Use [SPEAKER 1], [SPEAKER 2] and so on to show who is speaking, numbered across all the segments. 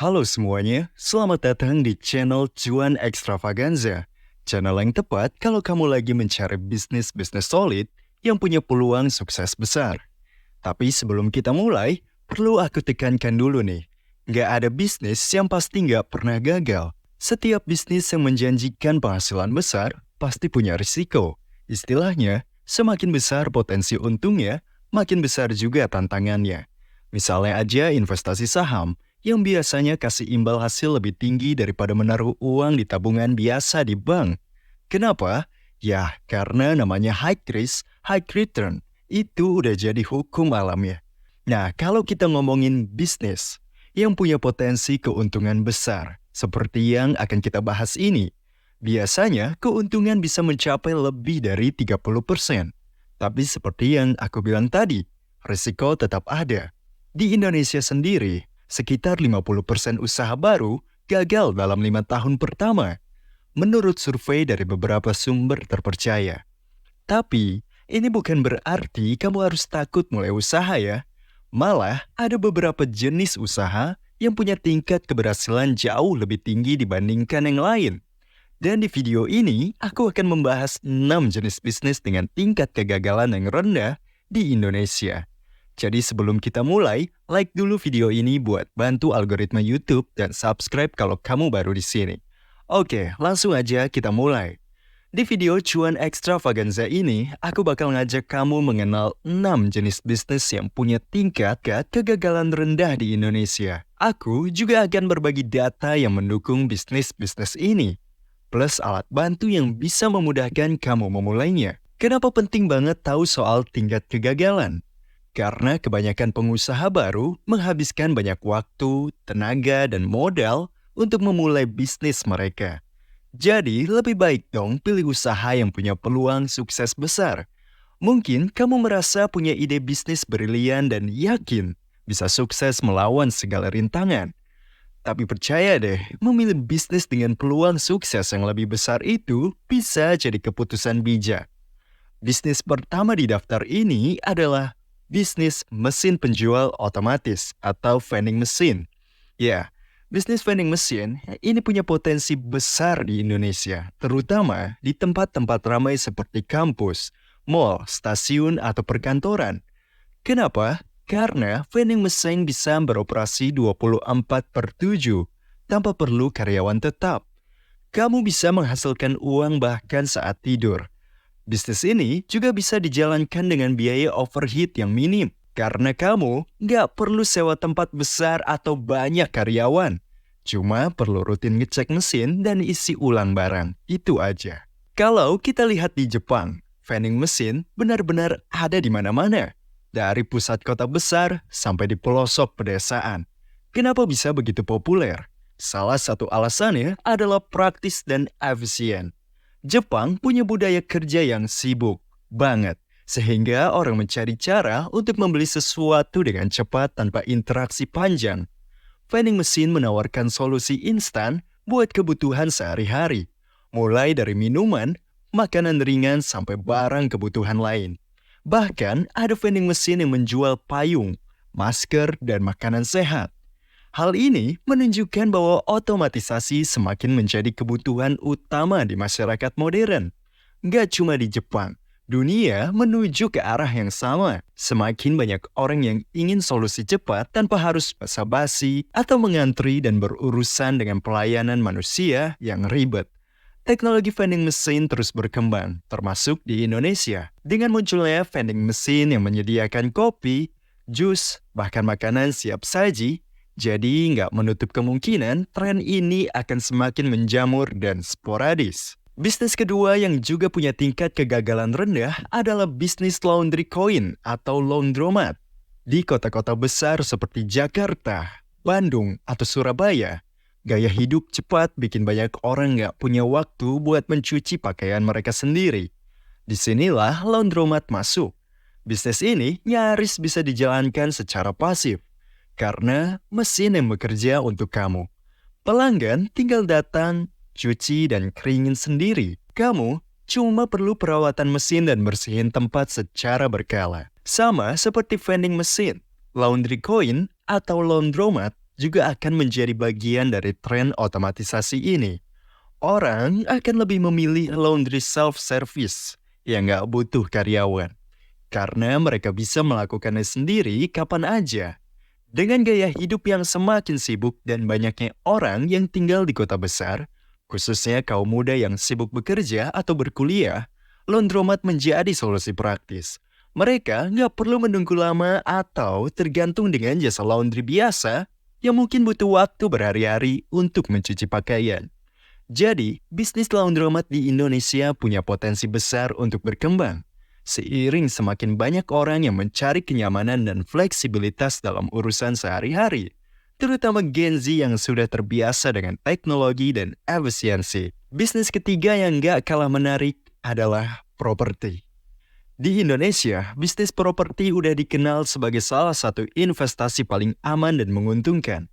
[SPEAKER 1] Halo semuanya, selamat datang di channel Cuan Extravaganza. Channel yang tepat kalau kamu lagi mencari bisnis-bisnis solid yang punya peluang sukses besar. Tapi sebelum kita mulai, perlu aku tekankan dulu nih. Nggak ada bisnis yang pasti nggak pernah gagal. Setiap bisnis yang menjanjikan penghasilan besar pasti punya risiko. Istilahnya, semakin besar potensi untungnya, makin besar juga tantangannya. Misalnya aja investasi saham, yang biasanya kasih imbal hasil lebih tinggi daripada menaruh uang di tabungan biasa di bank. Kenapa? Ya, karena namanya high risk, high return. Itu udah jadi hukum alamnya. Nah, kalau kita ngomongin bisnis yang punya potensi keuntungan besar, seperti yang akan kita bahas ini, biasanya keuntungan bisa mencapai lebih dari 30%. Tapi seperti yang aku bilang tadi, risiko tetap ada. Di Indonesia sendiri, sekitar 50% usaha baru gagal dalam 5 tahun pertama, menurut survei dari beberapa sumber terpercaya. Tapi, ini bukan berarti kamu harus takut mulai usaha ya. Malah, ada beberapa jenis usaha yang punya tingkat keberhasilan jauh lebih tinggi dibandingkan yang lain. Dan di video ini, aku akan membahas 6 jenis bisnis dengan tingkat kegagalan yang rendah di Indonesia. Jadi sebelum kita mulai, like dulu video ini buat bantu algoritma YouTube dan subscribe kalau kamu baru di sini. Oke, langsung aja kita mulai. Di video Cuan Extravaganza ini, aku bakal ngajak kamu mengenal 6 jenis bisnis yang punya tingkat kegagalan rendah di Indonesia. Aku juga akan berbagi data yang mendukung bisnis-bisnis ini, plus alat bantu yang bisa memudahkan kamu memulainya. Kenapa penting banget tahu soal tingkat kegagalan? Karena kebanyakan pengusaha baru menghabiskan banyak waktu, tenaga, dan modal untuk memulai bisnis mereka. Jadi, lebih baik dong pilih usaha yang punya peluang sukses besar. Mungkin kamu merasa punya ide bisnis brilian dan yakin bisa sukses melawan segala rintangan. Tapi percaya deh, memilih bisnis dengan peluang sukses yang lebih besar itu bisa jadi keputusan bijak. Bisnis pertama di daftar ini adalah bisnis mesin penjual otomatis atau vending machine. Ya, bisnis vending machine ini punya potensi besar di Indonesia, terutama di tempat-tempat ramai seperti kampus, mall, stasiun, atau perkantoran. Kenapa? Karena vending machine bisa beroperasi 24/7 tanpa perlu karyawan tetap. Kamu bisa menghasilkan uang bahkan saat tidur. Bisnis ini juga bisa dijalankan dengan biaya overhead yang minim, karena kamu nggak perlu sewa tempat besar atau banyak karyawan. Cuma perlu rutin ngecek mesin dan isi ulang barang, itu aja. Kalau kita lihat di Jepang, vending machine benar-benar ada di mana-mana. Dari pusat kota besar sampai di pelosok pedesaan. Kenapa bisa begitu populer? Salah satu alasannya adalah praktis dan efisien. Jepang punya budaya kerja yang sibuk banget, sehingga orang mencari cara untuk membeli sesuatu dengan cepat tanpa interaksi panjang. Vending machine menawarkan solusi instan buat kebutuhan sehari-hari, mulai dari minuman, makanan ringan sampai barang kebutuhan lain. Bahkan ada vending machine yang menjual payung, masker, dan makanan sehat. Hal ini menunjukkan bahwa otomatisasi semakin menjadi kebutuhan utama di masyarakat modern. Nggak cuma di Jepang, dunia menuju ke arah yang sama. Semakin banyak orang yang ingin solusi cepat tanpa harus basa-basi atau mengantri dan berurusan dengan pelayanan manusia yang ribet. Teknologi vending machine terus berkembang, termasuk di Indonesia. Dengan munculnya vending machine yang menyediakan kopi, jus, bahkan makanan siap saji, jadi nggak menutup kemungkinan tren ini akan semakin menjamur dan sporadis. Bisnis kedua yang juga punya tingkat kegagalan rendah adalah bisnis laundry coin atau laundromat. Di kota-kota besar seperti Jakarta, Bandung, atau Surabaya, gaya hidup cepat bikin banyak orang nggak punya waktu buat mencuci pakaian mereka sendiri. Disinilah laundromat masuk. Bisnis ini nyaris bisa dijalankan secara pasif, karena mesin yang bekerja untuk kamu. Pelanggan tinggal datang, cuci, dan keringin sendiri. Kamu cuma perlu perawatan mesin dan bersihin tempat secara berkala. Sama seperti vending machine, laundry coin, atau laundromat juga akan menjadi bagian dari tren otomatisasi ini. Orang akan lebih memilih laundry self-service yang nggak butuh karyawan, karena mereka bisa melakukannya sendiri kapan aja. Dengan gaya hidup yang semakin sibuk dan banyaknya orang yang tinggal di kota besar, khususnya kaum muda yang sibuk bekerja atau berkuliah, laundromat menjadi solusi praktis. Mereka nggak perlu menunggu lama atau tergantung dengan jasa laundry biasa yang mungkin butuh waktu berhari-hari untuk mencuci pakaian. Jadi, bisnis laundromat di Indonesia punya potensi besar untuk berkembang. Seiring semakin banyak orang yang mencari kenyamanan dan fleksibilitas dalam urusan sehari-hari, terutama Gen Z yang sudah terbiasa dengan teknologi dan efisiensi. Bisnis ketiga yang gak kalah menarik adalah properti. Di Indonesia, bisnis properti udah dikenal sebagai salah satu investasi paling aman dan menguntungkan.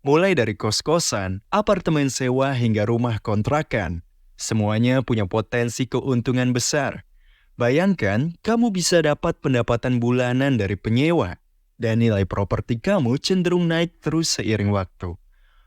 [SPEAKER 1] Mulai dari kos-kosan, apartemen sewa hingga rumah kontrakan, semuanya punya potensi keuntungan besar. Bayangkan, kamu bisa dapat pendapatan bulanan dari penyewa, dan nilai properti kamu cenderung naik terus seiring waktu.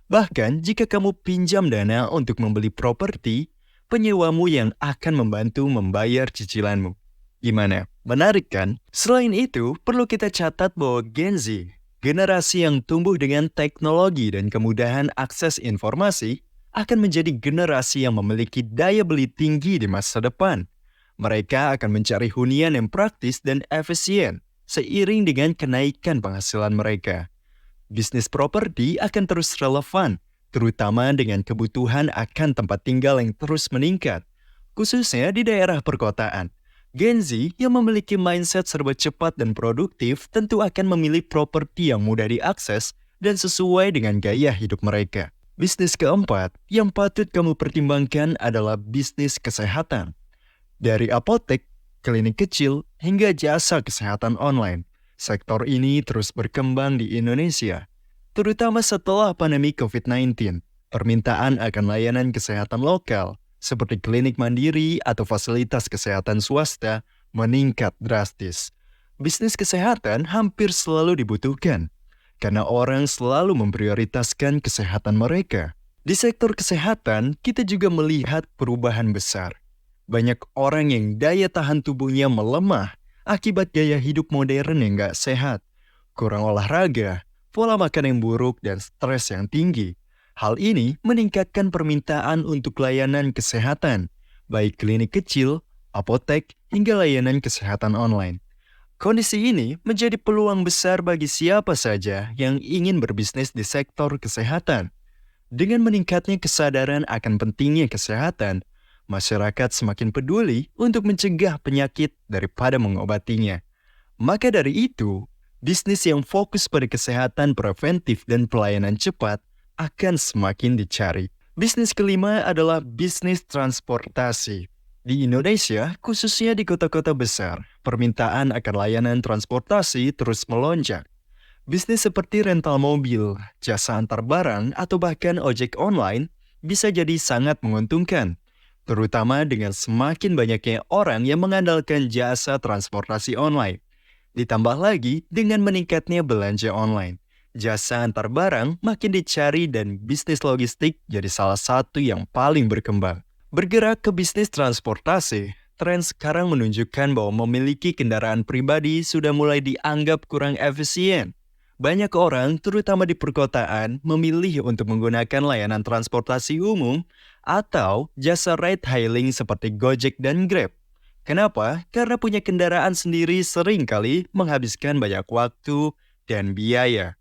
[SPEAKER 1] Bahkan, jika kamu pinjam dana untuk membeli properti, penyewamu yang akan membantu membayar cicilanmu. Gimana? Menarik kan? Selain itu, perlu kita catat bahwa Gen Z, generasi yang tumbuh dengan teknologi dan kemudahan akses informasi, akan menjadi generasi yang memiliki daya beli tinggi di masa depan. Mereka akan mencari hunian yang praktis dan efisien, seiring dengan kenaikan penghasilan mereka. Bisnis properti akan terus relevan, terutama dengan kebutuhan akan tempat tinggal yang terus meningkat, khususnya di daerah perkotaan. Gen Z yang memiliki mindset serba cepat dan produktif tentu akan memilih properti yang mudah diakses dan sesuai dengan gaya hidup mereka. Bisnis keempat yang patut kamu pertimbangkan adalah bisnis kesehatan. Dari apotek, klinik kecil, hingga jasa kesehatan online, sektor ini terus berkembang di Indonesia. Terutama setelah pandemi COVID-19, permintaan akan layanan kesehatan lokal seperti klinik mandiri atau fasilitas kesehatan swasta meningkat drastis. Bisnis kesehatan hampir selalu dibutuhkan, karena orang selalu memprioritaskan kesehatan mereka. Di sektor kesehatan, kita juga melihat perubahan besar. Banyak orang yang daya tahan tubuhnya melemah akibat gaya hidup modern yang gak sehat, kurang olahraga, pola makan yang buruk, dan stres yang tinggi. Hal ini meningkatkan permintaan untuk layanan kesehatan, baik klinik kecil, apotek, hingga layanan kesehatan online. Kondisi ini menjadi peluang besar bagi siapa saja yang ingin berbisnis di sektor kesehatan. Dengan meningkatnya kesadaran akan pentingnya kesehatan, masyarakat semakin peduli untuk mencegah penyakit daripada mengobatinya. Maka dari itu, bisnis yang fokus pada kesehatan preventif dan pelayanan cepat akan semakin dicari. Bisnis kelima adalah bisnis transportasi. Di Indonesia, khususnya di kota-kota besar, permintaan akan layanan transportasi terus melonjak. Bisnis seperti rental mobil, jasa antar barang, atau bahkan ojek online bisa jadi sangat menguntungkan, terutama dengan semakin banyaknya orang yang mengandalkan jasa transportasi online. Ditambah lagi dengan meningkatnya belanja online. Jasa antar barang makin dicari dan bisnis logistik jadi salah satu yang paling berkembang. Bergerak ke bisnis transportasi, tren sekarang menunjukkan bahwa memiliki kendaraan pribadi sudah mulai dianggap kurang efisien. Banyak orang, terutama di perkotaan, memilih untuk menggunakan layanan transportasi umum atau jasa ride-hailing seperti Gojek dan Grab. Kenapa? Karena punya kendaraan sendiri seringkali menghabiskan banyak waktu dan biaya.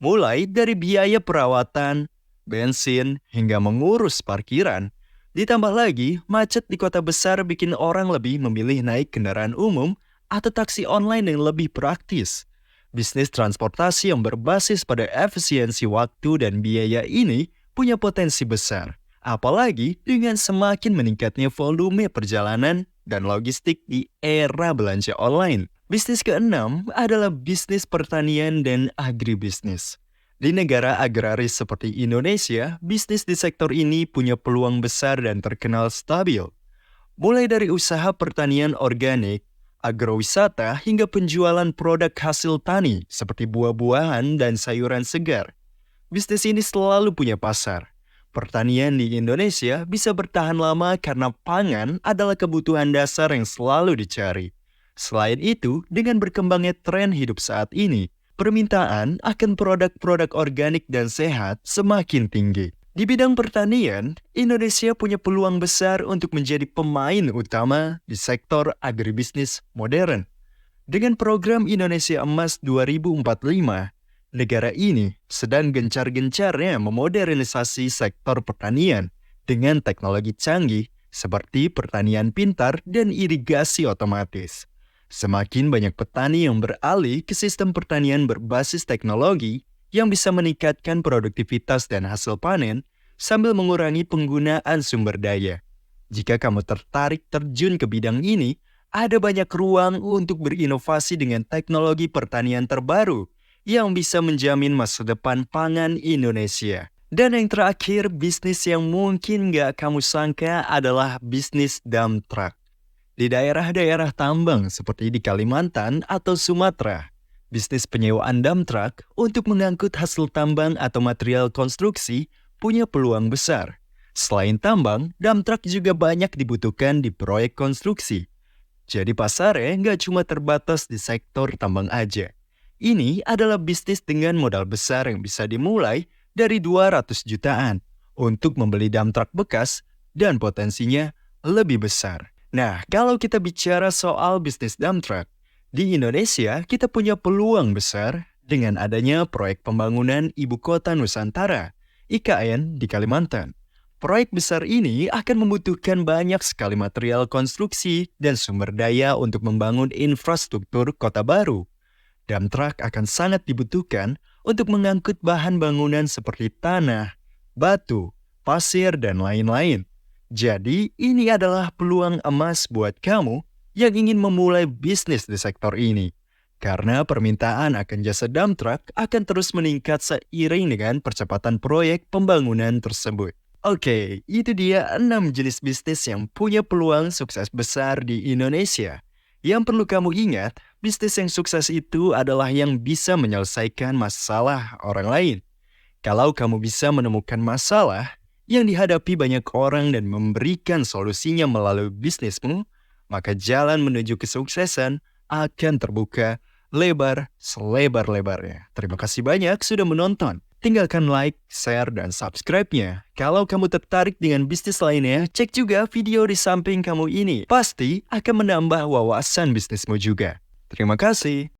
[SPEAKER 1] Mulai dari biaya perawatan, bensin, hingga mengurus parkiran. Ditambah lagi, macet di kota besar bikin orang lebih memilih naik kendaraan umum atau taksi online yang lebih praktis. Bisnis transportasi yang berbasis pada efisiensi waktu dan biaya ini punya potensi besar. Apalagi dengan semakin meningkatnya volume perjalanan dan logistik di era belanja online. Bisnis keenam adalah bisnis pertanian dan agribisnis. Di negara agraris seperti Indonesia, bisnis di sektor ini punya peluang besar dan terkenal stabil. Mulai dari usaha pertanian organik, agrowisata, hingga penjualan produk hasil tani seperti buah-buahan dan sayuran segar. bisnis ini selalu punya pasar. Pertanian di Indonesia bisa bertahan lama karena pangan adalah kebutuhan dasar yang selalu dicari. Selain itu, dengan berkembangnya tren hidup saat ini, permintaan akan produk-produk organik dan sehat semakin tinggi. Di bidang pertanian, Indonesia punya peluang besar untuk menjadi pemain utama di sektor agribisnis modern. Dengan program Indonesia Emas 2045, negara ini sedang gencar-gencarnya memodernisasi sektor pertanian dengan teknologi canggih seperti pertanian pintar dan irigasi otomatis. Semakin banyak petani yang beralih ke sistem pertanian berbasis teknologi yang bisa meningkatkan produktivitas dan hasil panen sambil mengurangi penggunaan sumber daya. Jika kamu tertarik terjun ke bidang ini, ada banyak ruang untuk berinovasi dengan teknologi pertanian terbaru yang bisa menjamin masa depan pangan Indonesia. Dan yang terakhir, bisnis yang mungkin nggak kamu sangka adalah bisnis dump truck. Di daerah-daerah tambang seperti di Kalimantan atau Sumatera, bisnis penyewaan dump truck untuk mengangkut hasil tambang atau material konstruksi punya peluang besar. Selain tambang, dump truck juga banyak dibutuhkan di proyek konstruksi. Jadi pasarnya nggak cuma terbatas di sektor tambang aja. Ini adalah bisnis dengan modal besar yang bisa dimulai dari 200 jutaan untuk membeli dump truck bekas dan potensinya lebih besar. Nah, kalau kita bicara soal bisnis dump truck, di Indonesia kita punya peluang besar dengan adanya proyek pembangunan Ibu Kota Nusantara, IKN di Kalimantan. Proyek besar ini akan membutuhkan banyak sekali material konstruksi dan sumber daya untuk membangun infrastruktur kota baru. Dump truck akan sangat dibutuhkan untuk mengangkut bahan bangunan seperti tanah, batu, pasir, dan lain-lain. Jadi, ini adalah peluang emas buat kamu yang ingin memulai bisnis di sektor ini. Karena permintaan akan jasa dump truck akan terus meningkat seiring dengan percepatan proyek pembangunan tersebut. Oke, itu dia 6 jenis bisnis yang punya peluang sukses besar di Indonesia. Yang perlu kamu ingat, bisnis yang sukses itu adalah yang bisa menyelesaikan masalah orang lain. Kalau kamu bisa menemukan masalah yang dihadapi banyak orang dan memberikan solusinya melalui bisnismu, maka jalan menuju kesuksesan akan terbuka lebar selebar-lebarnya. Terima kasih banyak sudah menonton. Tinggalkan like, share, dan subscribe-nya. Kalau kamu tertarik dengan bisnis lainnya, cek juga video di samping kamu ini. Pasti akan menambah wawasan bisnismu juga. Terima kasih.